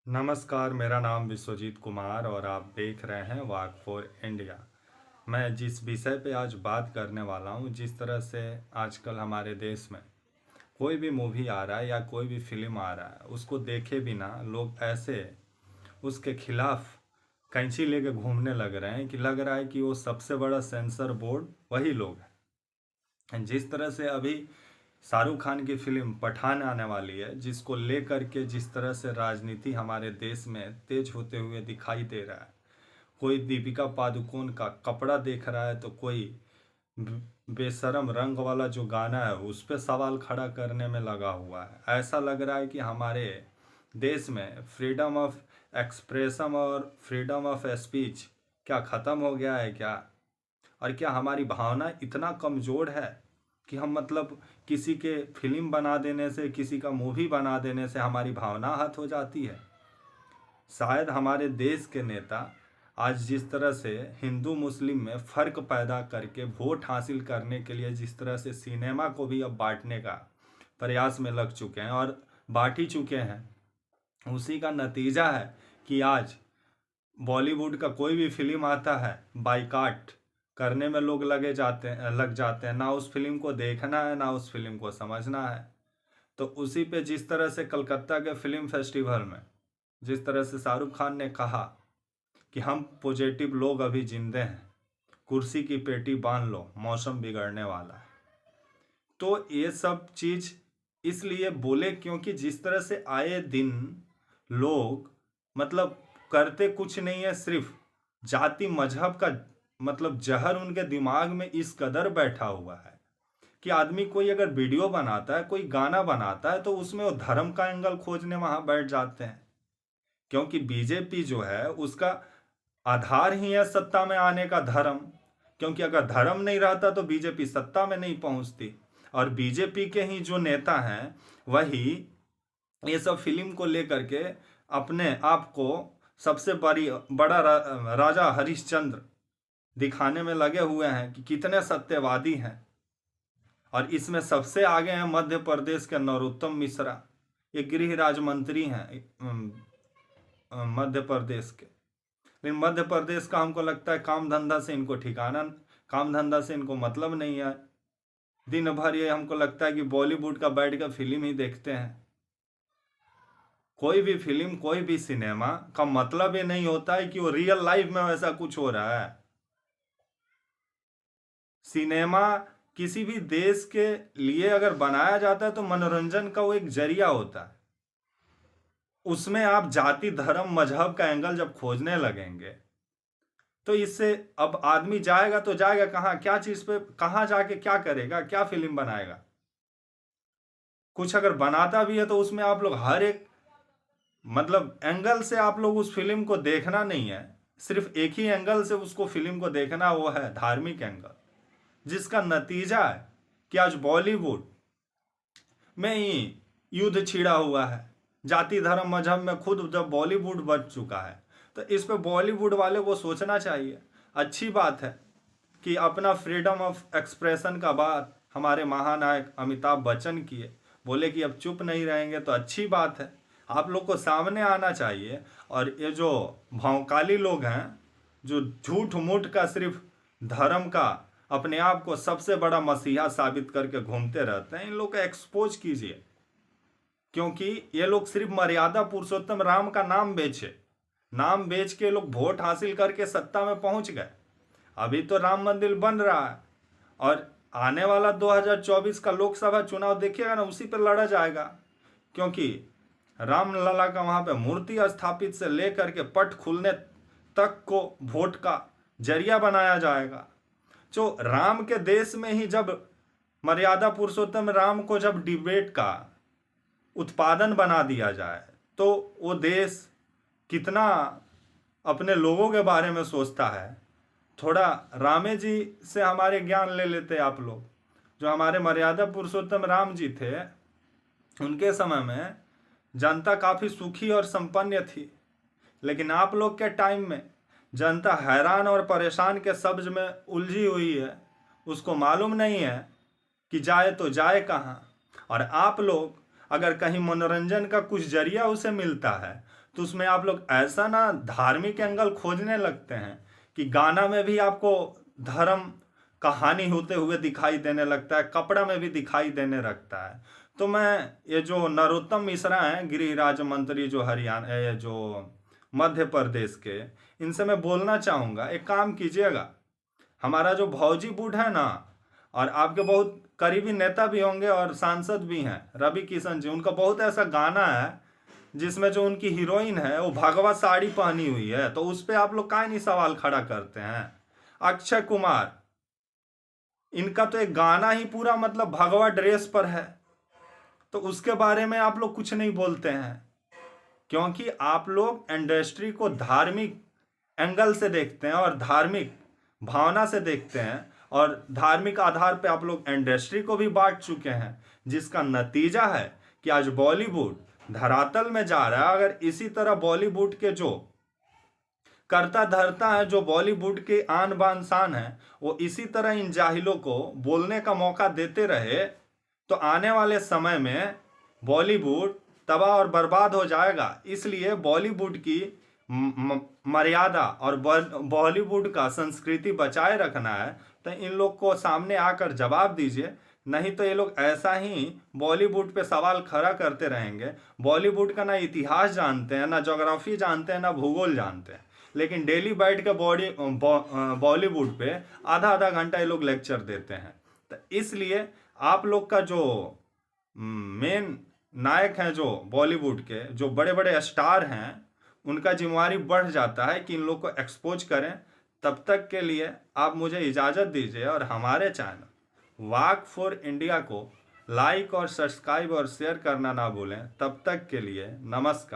नमस्कार, मेरा नाम विश्वजीत कुमार और आप देख रहे हैं वॉक फॉर इंडिया। मैं जिस विषय पे आज बात करने वाला हूँ, जिस तरह से आजकल हमारे देश में कोई भी मूवी आ रहा है या कोई भी फिल्म आ रहा है, उसको देखे बिना लोग ऐसे उसके खिलाफ कैंची लेके घूमने लग रहे हैं कि लग रहा है कि वो सबसे बड़ा सेंसर बोर्ड वही लोग हैं। जिस तरह से अभी शाहरुख खान की फिल्म पठान आने वाली है, जिसको लेकर के जिस तरह से राजनीति हमारे देश में तेज होते हुए दिखाई दे रहा है। कोई दीपिका पादुकोण का कपड़ा देख रहा है तो कोई बेशरम रंग वाला जो गाना है उस पर सवाल खड़ा करने में लगा हुआ है। ऐसा लग रहा है कि हमारे देश में फ्रीडम ऑफ एक्सप्रेशन और फ्रीडम ऑफ स्पीच क्या ख़त्म हो गया है क्या? और क्या हमारी भावना इतना कमज़ोर है कि हम मतलब किसी के फिल्म बना देने से, किसी का मूवी बना देने से हमारी भावना आहत हो जाती है? शायद हमारे देश के नेता आज जिस तरह से हिंदू मुस्लिम में फ़र्क पैदा करके वोट हासिल करने के लिए जिस तरह से सिनेमा को भी अब बांटने का प्रयास में लग चुके हैं और बांट ही चुके हैं, उसी का नतीजा है कि आज बॉलीवुड का कोई भी फिल्म आता है, बाइकाट करने में लोग लग जाते हैं। ना उस फिल्म को देखना है, ना उस फिल्म को समझना है। तो उसी पे जिस तरह से कलकत्ता के फिल्म फेस्टिवल में जिस तरह से शाहरुख खान ने कहा कि हम पॉजिटिव लोग अभी जिंदे हैं, कुर्सी की पेटी बांध लो, मौसम बिगड़ने वाला है। तो ये सब चीज़ इसलिए बोले क्योंकि जिस तरह से आए दिन लोग मतलब करते कुछ नहीं है, सिर्फ जाति मजहब का मतलब जहर उनके दिमाग में इस कदर बैठा हुआ है कि आदमी कोई अगर वीडियो बनाता है, कोई गाना बनाता है, तो उसमें वो धर्म का एंगल खोजने वहां बैठ जाते हैं। क्योंकि बीजेपी जो है उसका आधार ही है सत्ता में आने का धर्म। क्योंकि अगर धर्म नहीं रहता तो बीजेपी सत्ता में नहीं पहुंचती। और बीजेपी के ही जो नेता हैं वही ये सब फिल्म को लेकर के अपने आप को सबसे बड़ा राजा हरिश्चंद्र दिखाने में लगे हुए हैं कि कितने सत्यवादी हैं। और इसमें सबसे आगे हैं मध्य प्रदेश के नरोत्तम मिश्रा। ये गृह राज्य मंत्री हैं मध्य प्रदेश के। लेकिन मध्य प्रदेश का हमको लगता है काम धंधा से इनको ठिकाना, काम धंधा से इनको मतलब नहीं है। दिन भर ये हमको लगता है कि बॉलीवुड का बैठ कर फिल्म ही देखते हैं। कोई भी फिल्म, कोई भी सिनेमा का मतलब ये नहीं होता है कि वो रियल लाइफ में वैसा कुछ हो रहा है। सिनेमा किसी भी देश के लिए अगर बनाया जाता है तो मनोरंजन का वो एक जरिया होता है। उसमें आप जाति धर्म मजहब का एंगल जब खोजने लगेंगे तो इससे अब आदमी जाएगा तो जाएगा कहाँ, क्या चीज पे, कहाँ जाके क्या करेगा, क्या फिल्म बनाएगा? कुछ अगर बनाता भी है तो उसमें आप लोग हर एक मतलब एंगल से आप लोग उस फिल्म को देखना नहीं है, सिर्फ एक ही एंगल से उसको फिल्म को देखना, वो है धार्मिक एंगल। जिसका नतीजा है कि आज बॉलीवुड में ही युद्ध छिड़ा हुआ है। जाति धर्म मजहब में खुद जब बॉलीवुड बच चुका है तो इस पे बॉलीवुड वाले को सोचना चाहिए। अच्छी बात है कि अपना फ्रीडम ऑफ एक्सप्रेशन का बात हमारे महानायक अमिताभ बच्चन किए, बोले कि अब चुप नहीं रहेंगे, तो अच्छी बात है। आप लोग को सामने आना चाहिए। और ये जो भौकाली लोग हैं, जो झूठ मूठ का सिर्फ धर्म का अपने आप को सबसे बड़ा मसीहा साबित करके घूमते रहते हैं, इन लोग को एक्सपोज कीजिए। क्योंकि ये लोग सिर्फ मर्यादा पुरुषोत्तम राम का नाम बेचे, नाम बेच के लोग वोट हासिल करके सत्ता में पहुंच गए। अभी तो राम मंदिर बन रहा है और आने वाला 2024 का लोकसभा चुनाव देखिएगा ना, उसी पर लड़ा जाएगा। क्योंकि राम लला का वहां पे मूर्ति स्थापित से लेकर के पट खुलने तक को वोट का जरिया बनाया जाएगा। जो राम के देश में ही जब मर्यादा पुरुषोत्तम राम को जब डिबेट का उत्पादन बना दिया जाए तो वो देश कितना अपने लोगों के बारे में सोचता है। थोड़ा रामे जी से हमारे ज्ञान ले लेते आप लोग। जो हमारे मर्यादा पुरुषोत्तम राम जी थे, उनके समय में जनता काफ़ी सुखी और संपन्न थी। लेकिन आप लोग के टाइम में जनता हैरान और परेशान के सब्ज में उलझी हुई है। उसको मालूम नहीं है कि जाए तो जाए कहाँ। और आप लोग अगर कहीं मनोरंजन का कुछ जरिया उसे मिलता है तो उसमें आप लोग ऐसा ना धार्मिक एंगल खोजने लगते हैं कि गाना में भी आपको धर्म कहानी होते हुए दिखाई देने लगता है, कपड़ा में भी दिखाई देने लगता है। तो मैं ये जो नरोत्तम मिश्रा हैं, गृह राज्य मंत्री जो हरियाणा ये जो मध्य प्रदेश के, इनसे मैं बोलना चाहूँगा, एक काम कीजिएगा, हमारा जो भौजी बूढ़ है ना, और आपके बहुत करीबी नेता भी होंगे और सांसद भी हैं, रवि किशन जी, उनका बहुत ऐसा गाना है जिसमें जो उनकी हीरोइन है वो भगवा साड़ी पहनी हुई है, तो उस पर आप लोग काहे नहीं सवाल खड़ा करते हैं। अक्षय कुमार, इनका तो एक गाना ही पूरा मतलब भगवा ड्रेस पर है, तो उसके बारे में आप लोग कुछ नहीं बोलते हैं, क्योंकि आप लोग इंडस्ट्री को धार्मिक एंगल से देखते हैं और धार्मिक भावना से देखते हैं, और धार्मिक आधार पे आप लोग इंडस्ट्री को भी बांट चुके हैं, जिसका नतीजा है कि आज बॉलीवुड धरातल में जा रहा है। अगर इसी तरह बॉलीवुड के जो करता धरता है, जो बॉलीवुड के आन बान शान है, वो इसी तरह इन जाहिलों को बोलने का मौका देते रहे, तो आने वाले समय में बॉलीवुड तबाह और बर्बाद हो जाएगा। इसलिए बॉलीवुड की मर्यादा और बॉलीवुड का संस्कृति बचाए रखना है, तो इन लोग को सामने आकर जवाब दीजिए, नहीं तो ये लोग ऐसा ही बॉलीवुड पे सवाल खड़ा करते रहेंगे। बॉलीवुड का ना इतिहास जानते हैं, ना ज्योग्राफी जानते हैं, ना भूगोल जानते हैं, लेकिन डेली बैठ के बॉलीवुड पे आधा आधा घंटा ये लोग लेक्चर देते हैं। तो इसलिए आप लोग का जो मेन नायक हैं, जो बॉलीवुड के जो बड़े बड़े स्टार हैं, उनका जिम्मेवारी बढ़ जाता है कि इन लोग को एक्सपोज करें। तब तक के लिए आप मुझे इजाज़त दीजिए, और हमारे चैनल वाक फॉर इंडिया को लाइक और सब्सक्राइब और शेयर करना ना भूलें। तब तक के लिए नमस्कार।